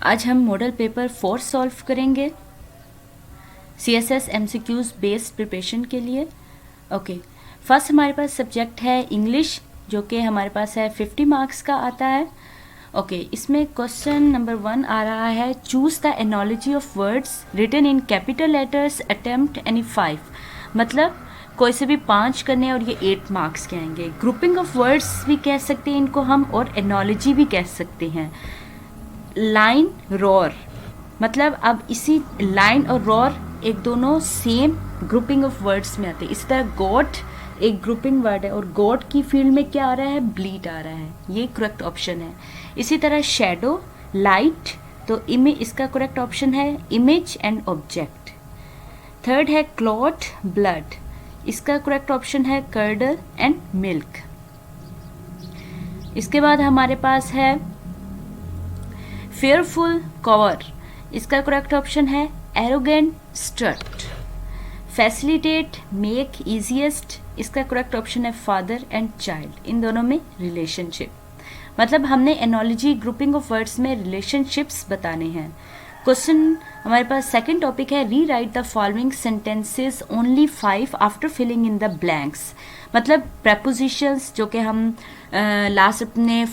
आज हम model paper 4 solve करेंगे CSS MCQs बेस्ड प्रिपरेशन के लिए। ओके, फर्स्ट हमारे पास सब्जेक्ट है इंग्लिश, जो कि हमारे पास है 50 मार्क्स का आता है। ओके, इसमें क्वेश्चन नंबर 1 आ रहा है, choose the analogy of words written in capital letters, attempt any 5। मतलब कोई से भी 5 करने और ये 8 मार्क्स के आएंगे। ग्रुपिंग ऑफ वर्ड्स भी कह सकते हैं इनको हम, और एनोलॉजी भी कह सकते हैं। लाइन रोर, मतलब अब इसी लाइन और रोर एक दोनों सेम ग्रुपिंग ऑफ वर्ड्स में आते हैं। इसी तरह गोट एक ग्रुपिंग वर्ड है, और गोट की फील्ड में क्या आ रहा है, ब्लीड आ रहा है, ये करेक्ट ऑप्शन है। इसी तरह शेडो, लाइट, तो इमेज इसका करेक्ट ऑप्शन है इमेज एंड ऑब्जेक्ट। थर्ड है क्लॉट, ब्लड, इसका करेक्ट ऑप्शन है कर्डल एंड मिल्क। इसके बाद हमारे पास है फेयरफुल, कवर, इसका करेक्ट ऑप्शन है arrogant, strut. Facilitate, make, easiest, इसका करेक्ट ऑप्शन है फादर एंड चाइल्ड, इन दोनों में रिलेशनशिप। मतलब हमने एनोलॉजी ग्रुपिंग ऑफ वर्ड्स में रिलेशनशिप्स बताने हैं। क्वेश्चन हमारे पास सेकंड टॉपिक है, री right the following sentences only 5 after filling in the blanks. मतलब प्रपोजिशंस जो कि हम लास्ट अपने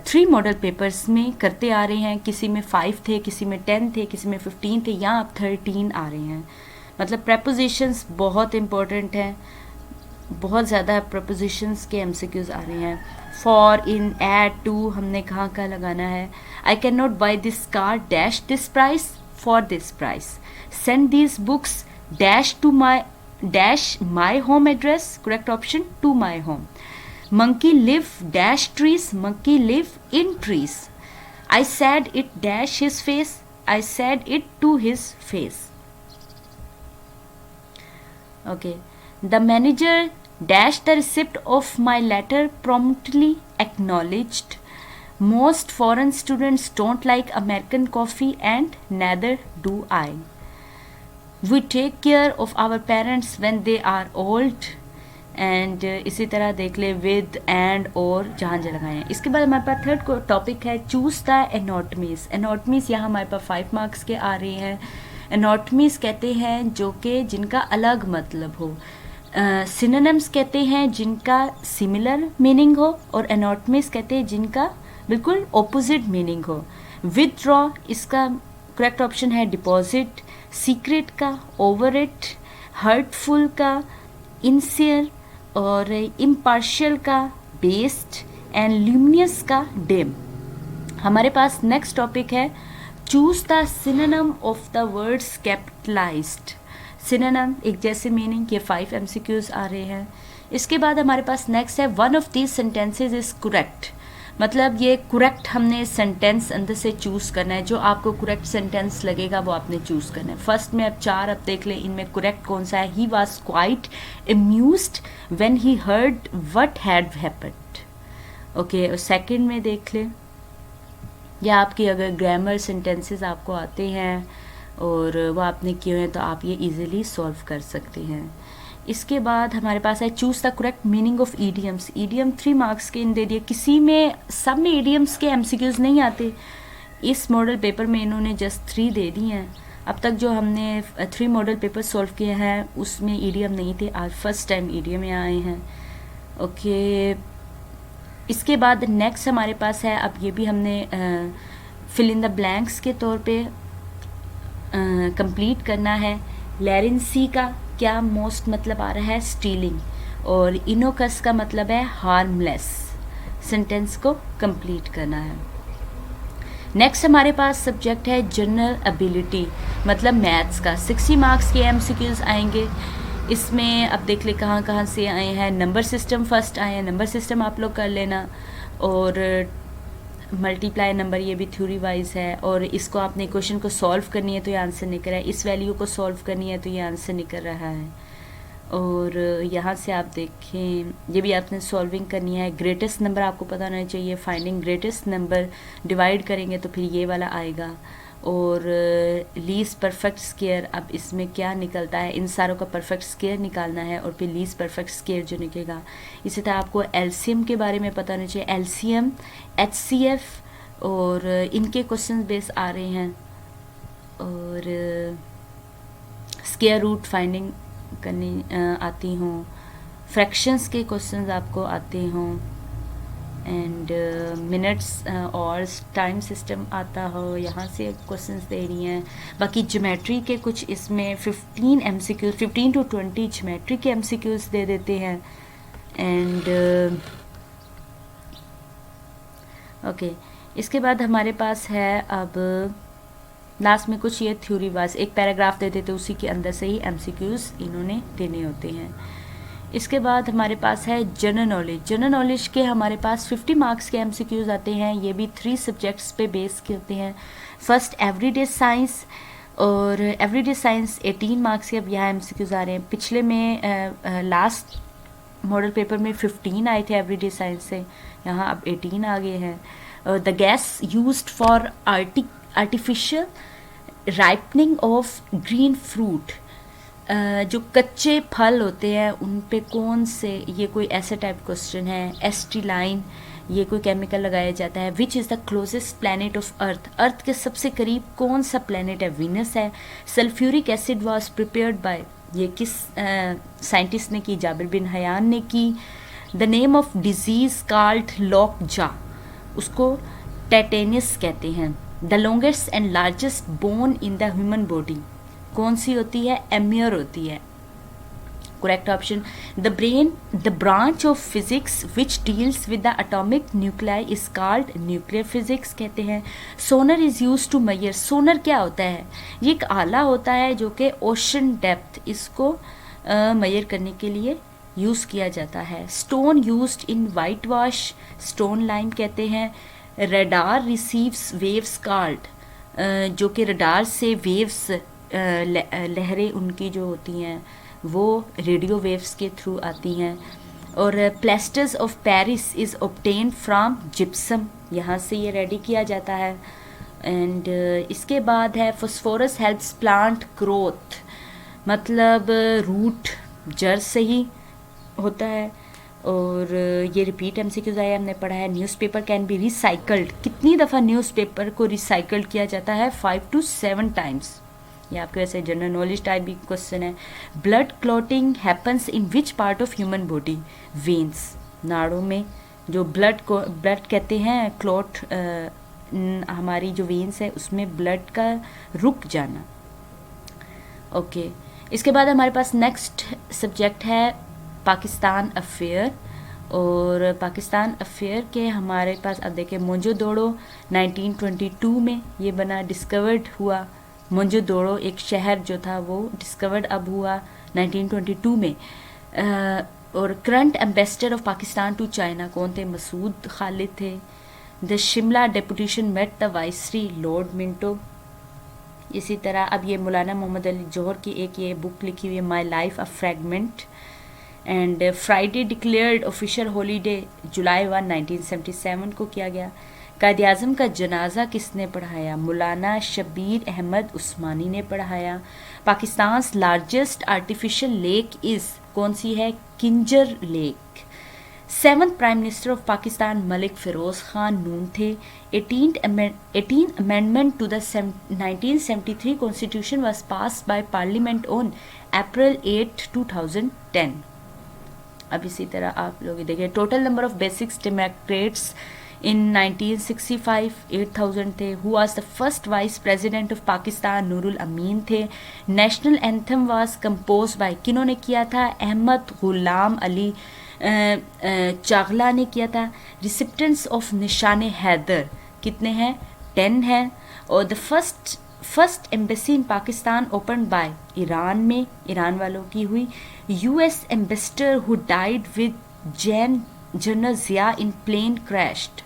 3 मॉडल पेपर्स में करते आ रहे हैं, किसी में 5 थे, किसी में 10 थे, किसी में 15 थे, यहाँ अब 13 आ रहे हैं। मतलब प्रपोजिशंस बहुत इंपॉर्टेंट हैं, बहुत ज़्यादा प्रपोजिशंस के MCQs आ रहे हैं। फॉर, इन, एट, टू हमने कहाँ कहाँ लगाना है। I can not buy this car dash this price for this price. Send these books dash to my dash my home address, correct option to my home. Monkey live dash trees, monkey live in trees. I said it dash his face, I said it to his face. Okay, the manager dashed the receipt of my letter, promptly acknowledged. Most foreign students don't like American coffee and neither do I. We take care of our parents when they are old. And इसी तरह देख ले with and और जहाँ जहाँ लगाए हैं। इसके बाद हमारे पास थर्ड टॉपिक है, चूज द एनोटमीज। एनोटमीज यहाँ हमारे पास 5 मार्क्स के आ रही हैं। एनोटमीज कहते हैं जो कि जिनका अलग मतलब हो। सिनोनिम्स कहते हैं जिनका सिमिलर मीनिंग हो, और एनोटमीज कहते हैं जिनका बिल्कुल ऑपोजिट मीनिंग हो। विदड्रॉ, इसका करेक्ट ऑप्शन है डिपॉजिट। सीक्रेट का ओवर इट, हर्टफुल का इनसियर, और इम्पार्शियल का बेस्ड, एंड ल्यूमिनियस का डिम। हमारे पास नेक्स्ट टॉपिक है, choose the synonym of the words capitalised. Synonym एक जैसे मीनिंग, ये 5 MCQs आ रहे हैं। इसके बाद हमारे पास नेक्स्ट है, one of these sentences is correct. मतलब ये करेक्ट हमने सेंटेंस अंदर से चूज करना है, जो आपको करेक्ट सेंटेंस लगेगा वो आपने चूज करना है। फर्स्ट में अब 4 अब देख लें, इनमें करेक्ट कौन सा है। He was quite amused when he heard what had happened. Okay, और सेकंड में देख लें, या आपकी अगर ग्रामर सेंटेंसेस आपको आते हैं और वो आपने किए हैं तो आप ये इजीली सॉल्व कर सकते हैं। इसके बाद हमारे पास है, choose the correct meaning of idioms. Idiom 3 marks के इन दे दिए, किसी में सब में ईडियम्स के MCQs नहीं आते। इस मॉडल पेपर में इन्होंने जस्ट 3 दे दी हैं। अब तक जो हमने 3 मॉडल पेपर सॉल्व किए हैं उसमें ईडियम नहीं थे, आज फर्स्ट टाइम ईडियम में आए हैं। ओके, इसके बाद नेक्स्ट हमारे पास है, अब ये भी हमने फिल इन द ब्लैंक्स के तौर पे कंप्लीट करना है। लैरेंसी का क्या मोस्ट मतलब आ रहा है, स्टीलिंग, और इनोकस का मतलब है हार्मलेस। सेंटेंस को कंप्लीट करना है। नेक्स्ट हमारे पास सब्जेक्ट है जनरल एबिलिटी, मतलब मैथ्स का 60 मार्क्स के MCQs आएंगे। इसमें अब देख ले कहाँ कहाँ से आए हैं। नंबर सिस्टम फर्स्ट आए हैं, नंबर सिस्टम आप लोग कर लेना, और मल्टीप्लाई नंबर ये भी थ्योरी वाइज है, और इसको आपने क्वेश्चन को सॉल्व करनी है तो ये आंसर निकल रहा है, इस वैल्यू को सॉल्व करनी है तो ये आंसर निकल रहा है। और यहाँ से आप देखें, ये भी आपने सॉल्विंग करनी है। ग्रेटेस्ट नंबर आपको पता होना चाहिए, फाइंडिंग ग्रेटेस्ट नंबर, डिवाइड करेंगे तो फिर ये वाला आएगा। और लीस्ट परफेक्ट स्क्वायर, अब इसमें क्या निकलता है, इन सारों का परफेक्ट स्क्वायर निकालना है और फिर लीस्ट परफेक्ट स्क्वायर जो निकलेगा। इसी तरह आपको एलसीएम के बारे में पता होना चाहिए, एलसीएम, एचसीएफ, और इनके क्वेश्चन बेस आ रहे हैं, और स्क्वायर रूट फाइंडिंग करनी आती हों, फ्रैक्शंस के क्वेश्चंस आपको आते हों, एंड मिनट्स और टाइम सिस्टम आता हो, यहाँ से क्वेश्चंस दे रही हैं। बाकी ज्योमेट्री के कुछ इसमें 15 MCQs, 15 to 20 ज्योमेट्री के MCQs दे देते हैं। एंड ओके, इसके बाद हमारे पास है अब लास्ट में कुछ ये थ्योरी वाइज एक पैराग्राफ दे देते, उसी के अंदर से ही MCQs इन्होंने देने होते हैं। इसके बाद हमारे पास है जनरल नॉलेज। जनरल नॉलेज के हमारे पास 50 मार्क्स के MCQs आते हैं। ये भी 3 सब्जेक्ट्स पे बेस के होते हैं। फर्स्ट एवरीडे साइंस, और एवरीडे साइंस 18 मार्क्स के अब यहाँ MCQs आ रहे हैं। पिछले में लास्ट मॉडल पेपर में 15 आए थे एवरीडे साइंस से, यहाँ अब 18 आ गए हैं। The gas used for artificial ripening of green fruit, जो कच्चे फल होते हैं उन पे कौन से, ये कोई ऐसा टाइप क्वेश्चन है। एस्टिलाइन, ये कोई केमिकल लगाया जाता है। Which is the closest planet of earth, earth के सबसे करीब कौन सा प्लैनेट है, वीनस है। Sulphuric acid was prepared by, ये किस साइंटिस्ट ने की, जाबिर बिन हयान ने की। The name of disease called lockjaw, उसको टेटेनस कहते हैं। The longest and largest bone in the human body कौन सी होती है, एम्यूर होती है। Correct option. The brain, the branch of physics which deals with the atomic nuclei is called nuclear physics कहते हैं। सोनर इज यूज टू मेजर, सोनर क्या होता है, ये एक आला होता है जो कि ओशन डेप्थ इसको मेजर करने के लिए यूज़ किया जाता है। Stone used in white wash, stone lime कहते हैं। रडार रिसीव्स वेव्स कॉल्ड, जो कि रडार से वेव्स लहरें उनकी जो होती हैं वो रेडियो वेव्स के थ्रू आती हैं। और plasters of Paris is obtained from gypsum, यहाँ से ये रेडी किया जाता है। एंड इसके बाद है फॉस्फोरस हेल्प्स प्लांट ग्रोथ, मतलब रूट जड़ से ही होता है। और ये रिपीट MCQs आया, हमने पढ़ा है। न्यूज़पेपर कैन बी रिसाइकल्ड, कितनी दफ़ा न्यूज़पेपर को रिसाइकल्ड किया जाता है, 5 to 7 टाइम्स। ये आपके वैसे जनरल नॉलेज टाइप भी क्वेश्चन है। Blood clotting happens in which part of human body, veins, नाड़ों में जो ब्लड को ब्लड कहते हैं, क्लॉट हमारी जो वेन्स है उसमें ब्लड का रुक जाना। ओके, इसके बाद हमारे पास नेक्स्ट सब्जेक्ट है पाकिस्तान अफेयर। और पाकिस्तान अफेयर के हमारे पास अब देखें, मोंजोदड़ो 1922 में ये बना, डिस्कवर्ड हुआ। मोंजोदड़ो एक शहर जो था वो डिस्कवर्ड अब हुआ 1922 में। और current ambassador of Pakistan to China कौन थे, मसूद खालिद थे। The Shimla deputation met the viceroy Lord Minto. इसी तरह अब ये मौलाना मोहम्मद अली जौहर की एक ये बुक लिखी हुई है, my life a fragment. And Friday declared official holiday July 1, 1977 को किया गया। कायद आज़म का जनाजा किसने पढ़ाया, मौलाना शबीर अहमद उस्मानी ने पढ़ाया। Pakistan largest artificial lake is कौन सी है, Kinjhar lake. 7th prime minister of Pakistan Malik Firoz Khan Noon थे। 18th amendment to the 1973 constitution was passed by parliament on April 8, 2010। अब इसी तरह आप लोग देखिए, total number of basic democrats in 1965 8000 थे। Who was the first vice president of Pakistan, Nurul Amin थे। National anthem was compose by, किन्होंने किया था, अहमद गुलाम अली चागला ने किया था। रिसिप्टेंट्स ऑफ निशान हैदर कितने हैं, 10 हैं। और the first embassy in Pakistan open by Iran में, ईरान वालों की हुई। US ambassador who died with general Zia in plane crashed,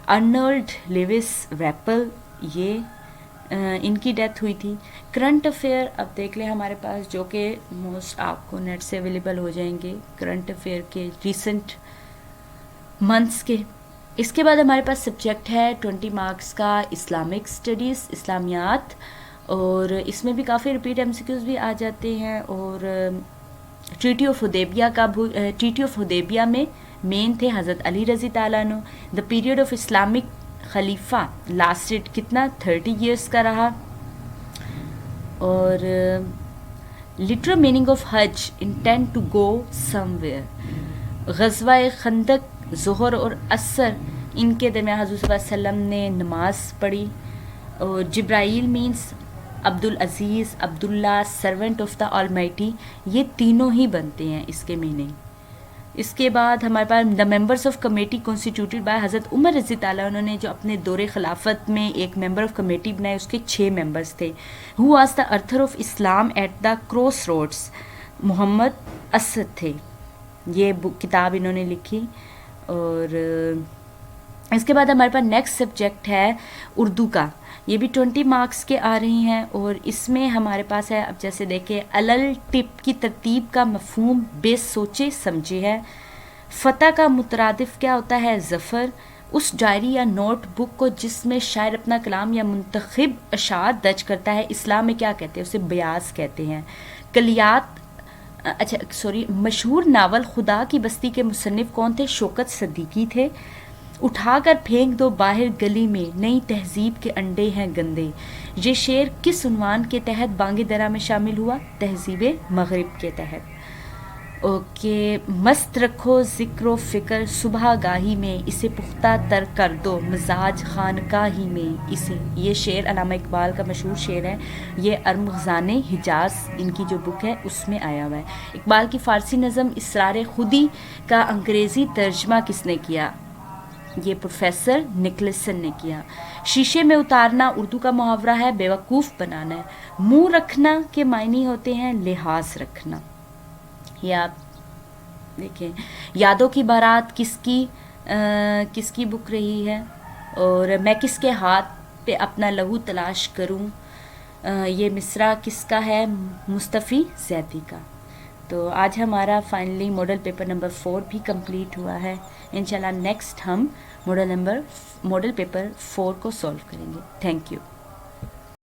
Arnold Lewis Raphel, ये इनकी डेथ हुई थी। करंट अफेयर अब देख लें हमारे पास, जो कि मोस्ट आपको नेट से अवेलेबल हो जाएंगे, करंट अफेयर के रिसेंट मंथ्स के। इसके बाद हमारे पास सब्जेक्ट है 20 मार्क्स का इस्लामिक स्टडीज़, इस्लामियात। और इसमें भी काफ़ी रिपीट MCQs भी आ जाते हैं। और ट्रीटी ऑफ हुदैबिया का, ट्रीटी ऑफ हुदैबिया में मेन थे हज़रत अली रज़ी ताला अन्हु। The period of Islamic Khalifa lasted कितना 30 ईयर्स का रहा। और लिटरल मीनिंग ऑफ हज इंटेंड टू गो समवेयर। ग़ज़वा खंदक ज़ोहर और असर इनके दरमियान हज़रत सल्लल्लाहु अलैहि वसल्लम ने नमाज पढ़ी। और Jibril means Abdul Aziz, Abdullah, servant of the almighty, ये तीनों ही बनते हैं इसके मीनिंग। इसके बाद हमारे पास the members of committee constituted by Hazrat Umar रज़ी ताला, उन्होंने जो अपने दौरे खिलाफत में एक मेंबर ऑफ कमेटी बनाए, उसके 6 मेंबर्स थे। Who was the author of Islam at the cross roads, Mohammad Asad थे। ये बुक किताब इन्होंने लिखी। और इसके बाद हमारे पास नेक्स्ट सब्जेक्ट है उर्दू का, ये भी 20 मार्क्स के आ रही हैं। और इसमें हमारे पास है, अब जैसे देखें, अलल टिप की तरतीब का मफहूम बेस सोचे समझे है। फ़तह का मुतरादिफ क्या होता है? ज़फ़र। उस डायरी या नोट बुक को जिसमें शायर अपना कलाम या मुंतखब अशार दर्ज करता है, इस्लाम में क्या कहते हैं? उसे बयास कहते हैं। कलियात, अच्छा सॉरी, मशहूर नावल खुदा की बस्ती के मुसन्निफ कौन थे? शौकत सदीकी थे। उठाकर फेंक दो बाहर गली में, नई तहजीब के अंडे हैं गंदे। ये शेर किस उन्वान के तहत बांगे दरा में शामिल हुआ? तहजीब मगरिब के तहत। ओके, मस्त रखो ज़िक्र फ़िक्र सुबह गाही में, इसे पुख्ता तर कर दो मिजाज खानकाही में इसे। ये शेर अल्लामा इकबाल का मशहूर शेर है। ये अरमग़ाने हिजाज इनकी जो बुक है उसमें आया हुआ है। इकबाल की फ़ारसी नज़म इसरार खुदी का अंग्रेज़ी तर्जमा किसने किया? ये प्रोफेसर निकलसन ने किया। शीशे में उतारना उर्दू का मुहावरा है, बेवकूफ़ बनाना है। मुंह रखना के मायने होते हैं लिहाज रखना। ये आप देखें। यादों की बारात किसकी बुक रही है? और मैं किसके हाथ पे अपना लहू तलाश करूं, ये मिसरा किसका है? मुस्तफ़ी ज़ैदी का। तो आज हमारा फाइनली मॉडल पेपर नंबर 4 भी कंप्लीट हुआ है। इंशाल्लाह नेक्स्ट हम मॉडल पेपर 4 को सॉल्व करेंगे। Thank you.